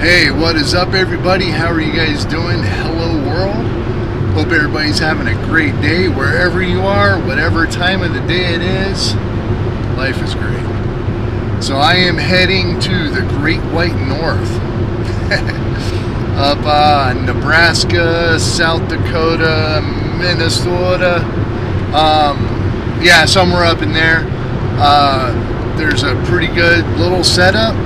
Hey, what is up, everybody? How are you guys doing? Hello, world. Hope everybody's having a great day wherever you are, whatever time of the day it is. Life is great. So I am heading to the Great White North. Up Nebraska, South Dakota, Minnesota. Yeah, somewhere up in there. There's a pretty good little setup.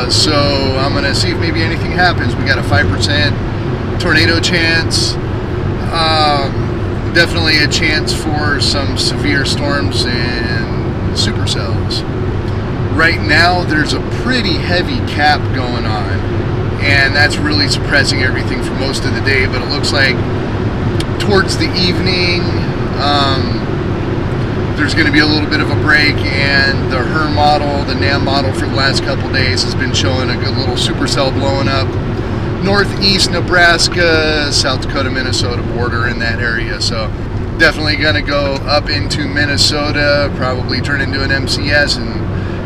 So I'm going to see if maybe anything happens. We got a 5% tornado chance. Definitely a chance for some severe storms and supercells. Right now there's a pretty heavy cap going on, and that's really suppressing everything for most of the day, but it looks like towards the evening there's going to be a little bit of a break, and the HER model, the NAM model for the last couple days has been showing a good little supercell blowing up northeast Nebraska, South Dakota, Minnesota border in that area. So definitely going to go up into Minnesota, probably turn into an MCS, and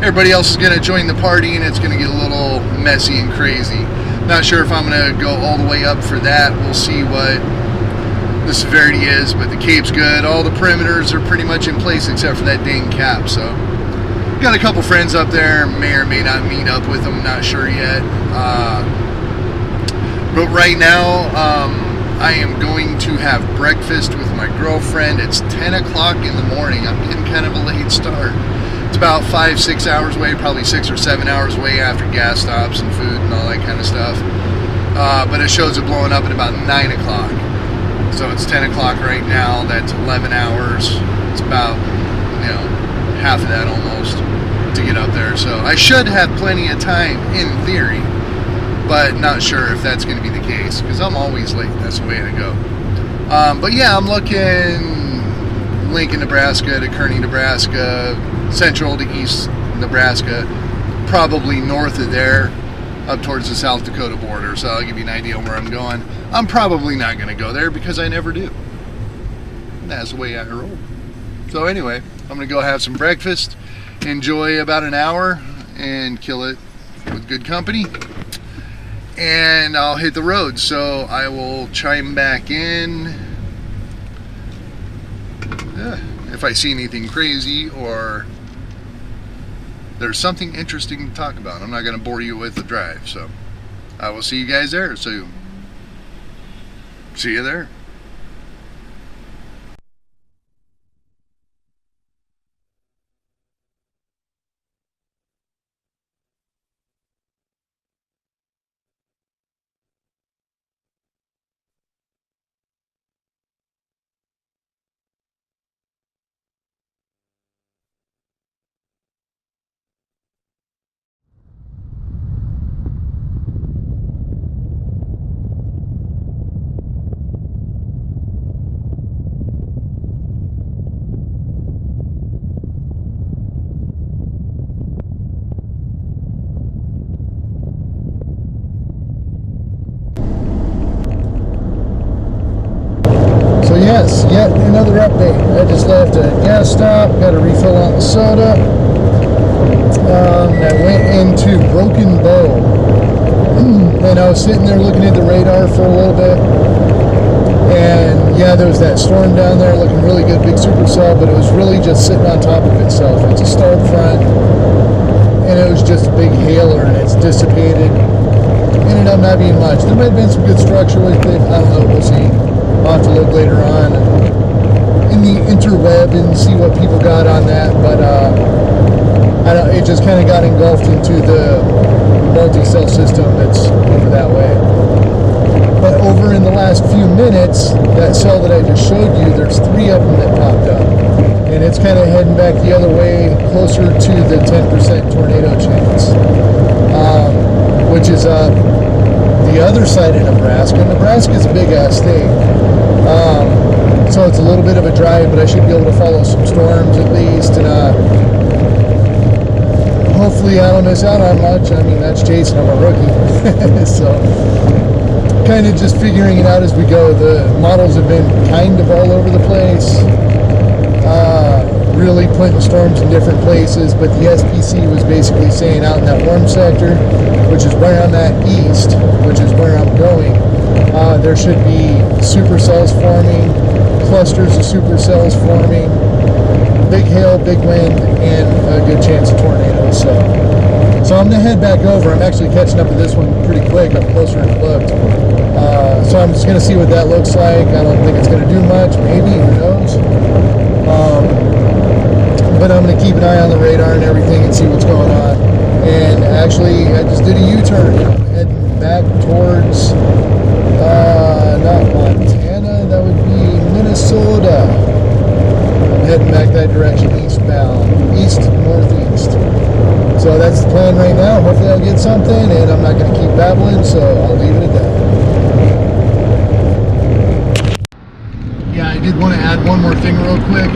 everybody else is going to join the party, and it's going to get a little messy and crazy. Not sure if I'm going to go all the way up for that. We'll see what the severity is, but the cape's good. All the perimeters are pretty much in place except for that dang cap. So got a couple friends up there, may or may not meet up with them, not sure yet. But right now I am going to have breakfast with my girlfriend. It's 10 o'clock in the morning. I'm getting kind of a late start. It's about 5-6 hours away, probably 6 or 7 hours away after gas stops and food and all that kind of stuff. But it shows it blowing up at about 9 o'clock. So it's 10 o'clock right now. That's 11 hours. It's about, half of that almost to get up there. So I should have plenty of time in theory, but not sure if that's going to be the case, because I'm always late. That's the way to go. But yeah, I'm looking Lincoln, Nebraska to Kearney, Nebraska, central to east Nebraska, probably north of there, up towards the South Dakota border. So I'll give you an idea of where I'm going. I'm probably not going to go there because I never do. That's the way I roll. So anyway, I'm going to go have some breakfast, enjoy about an hour, and kill it with good company. And I'll hit the road. So I will chime back in if I see anything crazy or there's something interesting to talk about. I'm not going to bore you with the drive. So I will see you guys there. So see you there. Yes, yet another update. I just left a gas stop, got a refill on the soda. I went into Broken Bow, and I was sitting there looking at the radar for a little bit. And yeah, there was that storm down there looking really good, big supercell, but it was really just sitting on top of itself. It's a starred front, and it was just a big hailer, and it's dissipated. Ended up not being much. There might have been some good structure with it. I don't know, we'll see. I'll have to look later on in the interweb and see what people got on that, but it just kind of got engulfed into the multi-cell system that's over that way. But over in the last few minutes, that cell that I just showed you, there's 3 of them that popped up, and it's kind of heading back the other way, closer to the 10% tornado chance, which is the other side of Nebraska. Nebraska's a big-ass state. So it's a little bit of a drive, but I should be able to follow some storms at least, and hopefully I don't miss out on much. I mean, that's Jason, I'm a rookie. So kind of just figuring it out as we go. The models have been kind of all over the place, really putting storms in different places, but the SPC was basically saying out in that warm sector, which is where I'm at east, which is where I'm going, there should be supercells forming, clusters of supercells forming, big hail, big wind, and a good chance of tornadoes. So I'm going to head back over. I'm actually catching up to this one pretty quick. I'm closer than it looked. So I'm just going to see what that looks like. I don't think it's going to do much. Maybe, who knows? But I'm going to keep an eye on the radar and everything and see what's going on. And actually, I just did a U-turn. I'm heading back towards, not Montana, that would be Minnesota. I'm heading back that direction, eastbound, east-northeast. So that's the plan right now. Hopefully I'll get something, and I'm not going to keep babbling, so I'll leave it at that. Yeah, I did want to add one more thing real quick.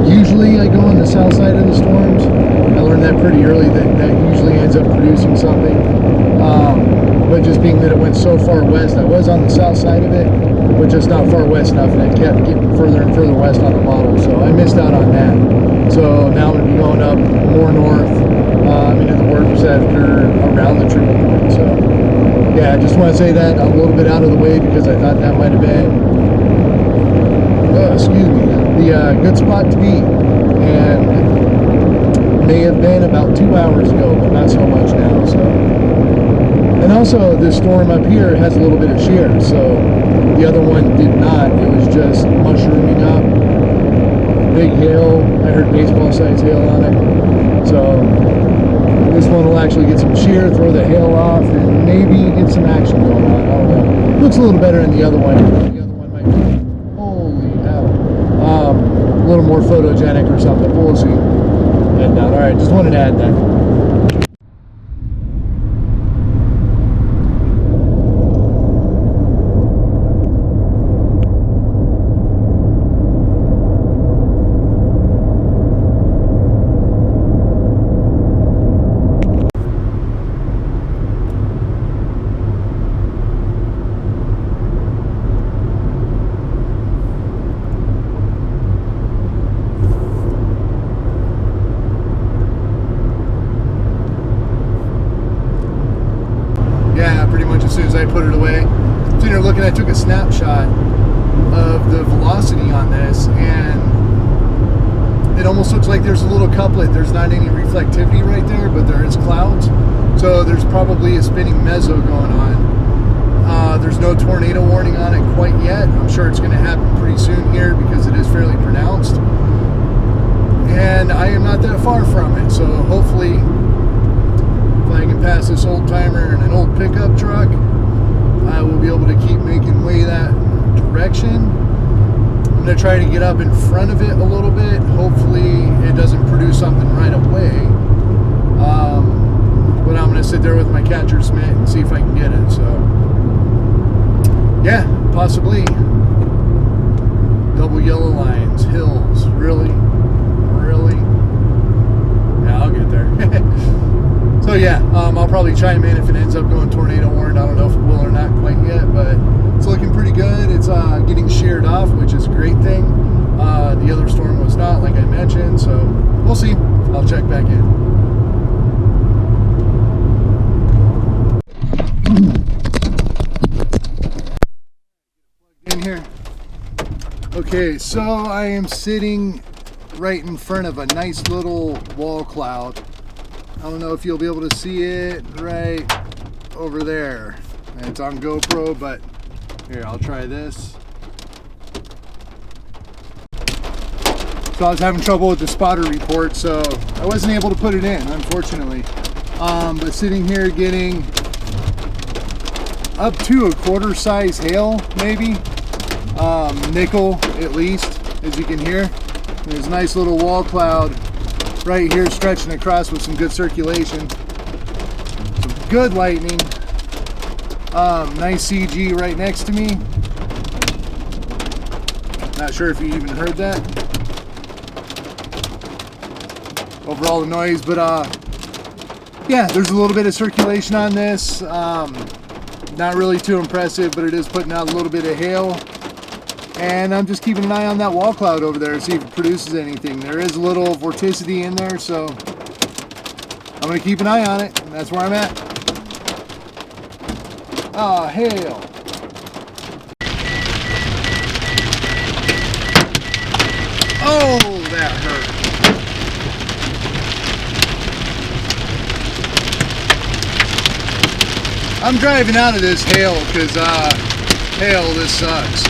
Usually I go on the south side of the storms. I learned that pretty early, that usually ends up producing something. But just being that it went so far west, I was on the south side of it, but just not far west enough, and I kept getting further and further west on the model, so I missed out on that. So now I'm going to be going up more north into the works after around the triple point. So yeah, I just want to say that I'm a little bit out of the way because I thought that might have been, the good spot to be, and may have been about 2 hours ago, but not so much now. So, and also this storm up here has a little bit of shear, so the other one did not. It was just mushrooming up, big hail. I heard baseball size hail on it. So this one will actually get some shear, throw the hail off, and maybe get some action going on. I don't know. Looks a little better than the other one. The other one might be, holy hell, a little more photogenic or something. We'll see. Head down. All right, just wanted to add that. As soon as I put it away, so you're looking, I took a snapshot of the velocity on this, and it almost looks like there's a little couplet. There's not any reflectivity right there, but there is clouds, so there's probably a spinning mezzo going on. There's no tornado warning on it quite yet. I'm sure it's going to happen pretty soon here because it is fairly pronounced, and I am not that far from it, so hopefully if I can pass this old timer and an old pickup truck, I will be able to keep making way that direction. I'm going to try to get up in front of it a little bit. Hopefully it doesn't produce something right away. But I'm going to sit there with my catcher's mitt and see if I can get it. So yeah, possibly. Double yellow lines, hills, really? Yeah, I'll get there. So yeah, I'll probably chime in if it ends up going tornado warned. I don't know if it will or not quite yet, but it's looking pretty good. It's getting sheared off, which is a great thing. The other storm was not, like I mentioned, so we'll see. I'll check back in. In here. Okay, so I am sitting right in front of a nice little wall cloud. I don't know if you'll be able to see it right over there. It's on GoPro, but here, I'll try this. So I was having trouble with the spotter report, so I wasn't able to put it in, unfortunately. But sitting here getting up to a quarter size hail, maybe. Nickel, at least, as you can hear. There's a nice little wall cloud right here stretching across with some good circulation, some good lightning, nice CG right next to me. Not sure if you even heard that over all the noise, but yeah, there's a little bit of circulation on this. Not really too impressive, but it is putting out a little bit of hail. And I'm just keeping an eye on that wall cloud over there to see if it produces anything. There is a little vorticity in there, so I'm going to keep an eye on it, and that's where I'm at. Ah, hail. Oh, that hurt. I'm driving out of this hail because, hail, this sucks.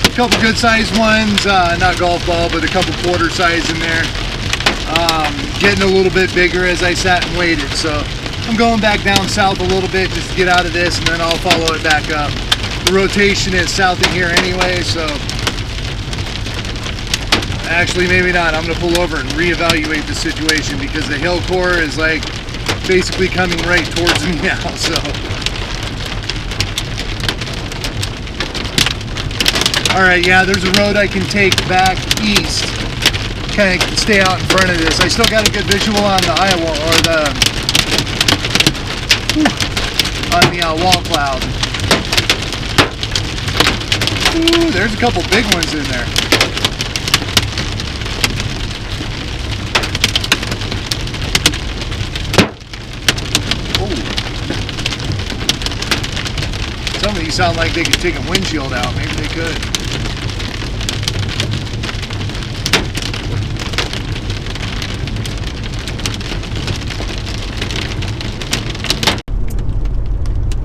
A couple good sized ones, not golf ball, but a couple quarter size in there. Getting a little bit bigger as I sat and waited, so I'm going back down south a little bit just to get out of this, and then I'll follow it back up. The rotation is south of here anyway, so actually maybe not. I'm going to pull over and reevaluate the situation because the hill core is like basically coming right towards me now, so. Alright, yeah, there's a road I can take back east. Kind of stay out in front of this. I still got a good visual on the Iowa, or the wall cloud. Ooh, there's a couple big ones in there. Ooh. Some of these sound like they could take a windshield out. Maybe they could.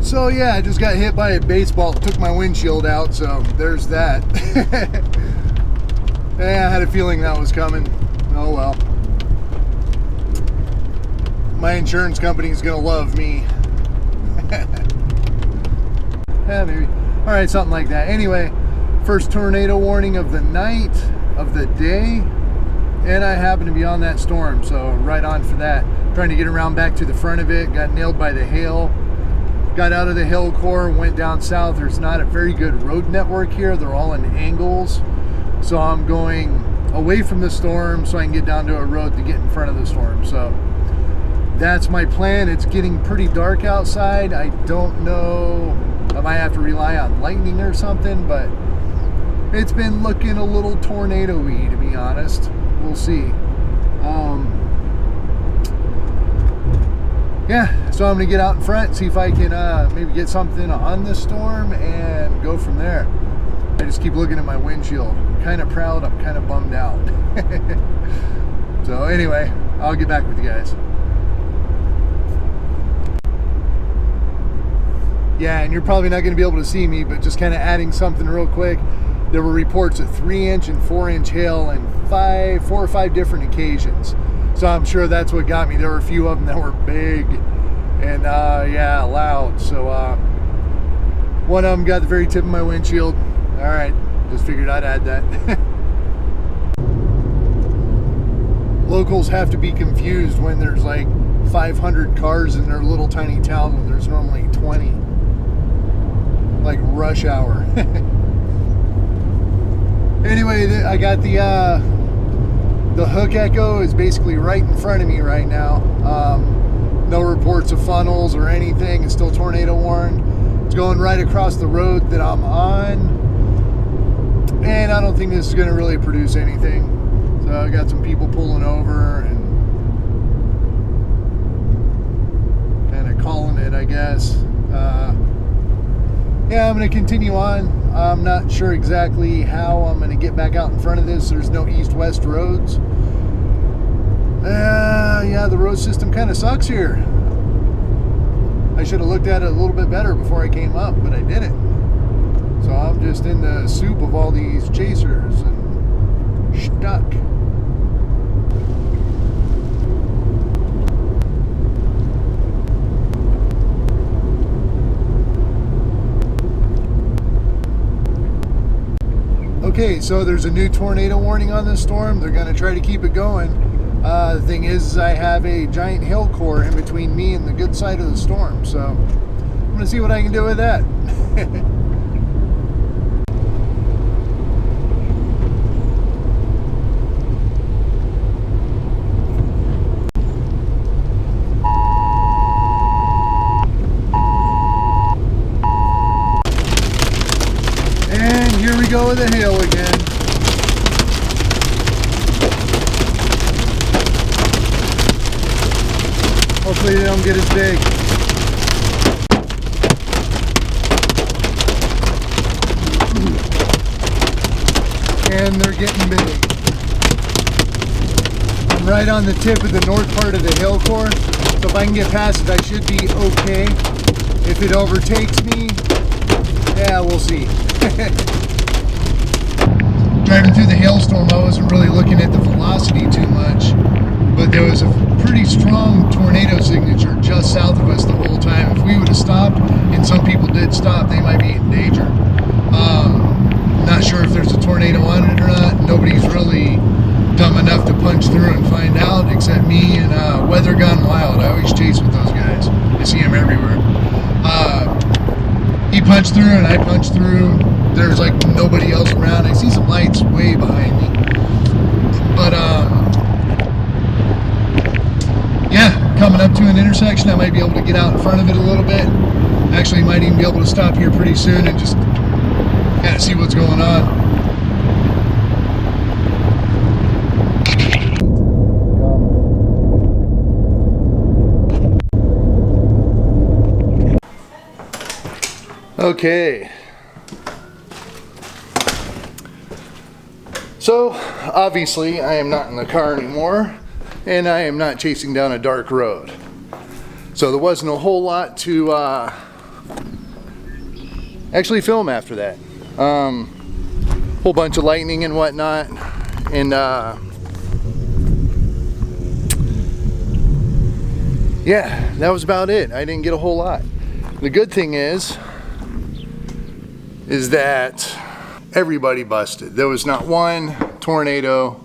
So yeah, I just got hit by a baseball. It took my windshield out, so there's that. Yeah, I had a feeling that was coming. Oh well. My insurance company is gonna love me. Yeah, maybe. Alright, something like that. Anyway, first tornado warning of the night, of the day, and I happen to be on that storm, so right on for that. Trying to get around back to the front of it, got nailed by the hail. Got out of the hill core, went down south. There's not a very good road network here. They're all in angles. So I'm going away from the storm so I can get down to a road to get in front of the storm. So that's my plan. It's getting pretty dark outside. I don't know. I might have to rely on lightning or something, but it's been looking a little tornado-y, to be honest. We'll see. Yeah, so I'm gonna get out in front, see if I can maybe get something on this storm and go from there. I just keep looking at my windshield. I'm kind of proud, I'm kind of bummed out. So anyway, I'll get back with you guys. Yeah, and you're probably not gonna be able to see me, but just kind of adding something real quick. There were reports of 3-inch and 4-inch hail on 4 or 5 different occasions. So I'm sure that's what got me. There were a few of them that were big and yeah, loud. So one of them got the very tip of my windshield. All right, just figured I'd add that. Locals have to be confused when there's like 500 cars in their little tiny town when there's normally 20. Like rush hour. Anyway, I got the hook echo is basically right in front of me right now. No reports of funnels or anything. It's still tornado warned. It's going right across the road that I'm on. And I don't think this is going to really produce anything. So I got some people pulling over and kind of calling it, I guess. Yeah, I'm going to continue on. I'm not sure exactly how I'm going to get back out in front of this. There's no east-west roads. Yeah, the road system kind of sucks here. I should have looked at it a little bit better before I came up, but I didn't. So I'm just in the soup of all these chasers and stuck. Okay, so there's a new tornado warning on this storm. They're going to try to keep it going. The thing is, I have a giant hail core in between me and the good side of the storm, so I'm going to see what I can do with that. Here we go with the hail again. Hopefully they don't get as big. And they're getting big. I'm right on the tip of the north part of the hill core, so if I can get past it, I should be okay. If it overtakes me, yeah, we'll see. Driving through the hailstorm, I wasn't really looking at the velocity too much, but there was a pretty strong tornado signature just south of us the whole time. If we would have stopped, and some people did stop, they might be in danger. Not sure if there's a tornado on it or not. Nobody's really dumb enough to punch through and find out, except me and Weather Gone Wild. I always chase with those guys. I see them everywhere. He punched through and I punched through. There's like nobody else around. I see some lights way behind me. But yeah, coming up to an intersection, I might be able to get out in front of it a little bit. Actually, might even be able to stop here pretty soon and just kind of see what's going on. Okay. So, obviously, I am not in the car anymore, and I am not chasing down a dark road. So there wasn't a whole lot to actually film after that. Whole bunch of lightning and whatnot, and yeah, that was about it. I didn't get a whole lot. The good thing is that everybody busted. There was not one tornado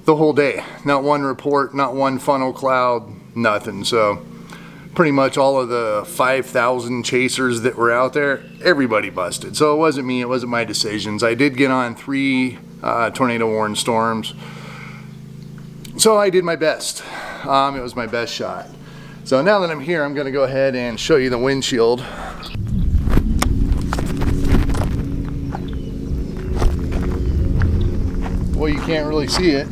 the whole day. Not one report, not one funnel cloud, nothing. So pretty much all of the 5,000 chasers that were out there, everybody busted. So it wasn't me, it wasn't my decisions. I did get on 3 tornado warned storms. So I did my best. It was my best shot. So now that I'm here, I'm gonna go ahead and show you the windshield. Well, you can't really see it.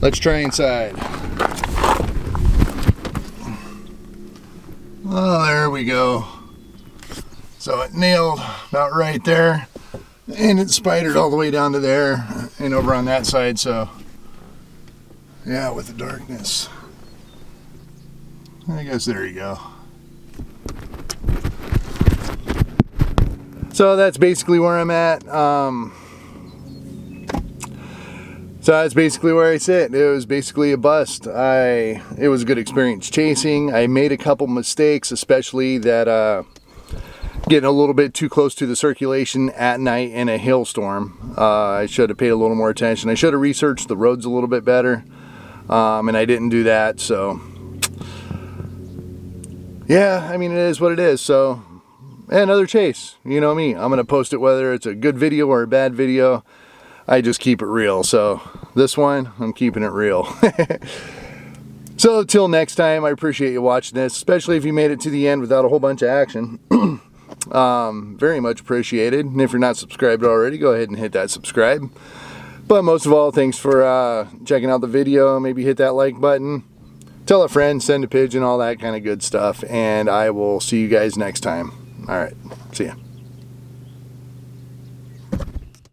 Let's try inside. Oh, there we go. So it nailed about right there, and it spidered all the way down to there and over on that side. So yeah, with the darkness, I guess there you go. So that's basically where I'm at. So that's basically where I sit. It was basically a bust. It was a good experience chasing. I made a couple mistakes, especially that getting a little bit too close to the circulation at night in a hailstorm. I should have paid a little more attention. I should have researched the roads a little bit better, and I didn't do that. So yeah, I mean, it is what it is. So another chase, you know me. I'm gonna post it whether it's a good video or a bad video. I just keep it real. So this one, I'm keeping it real. So till next time, I appreciate you watching this, especially if you made it to the end without a whole bunch of action. Very much appreciated. And if you're not subscribed already, go ahead and hit that subscribe. But most of all, thanks for checking out the video. Maybe hit that like button. Tell a friend, send a pigeon, all that kind of good stuff. And I will see you guys next time. All right, see ya.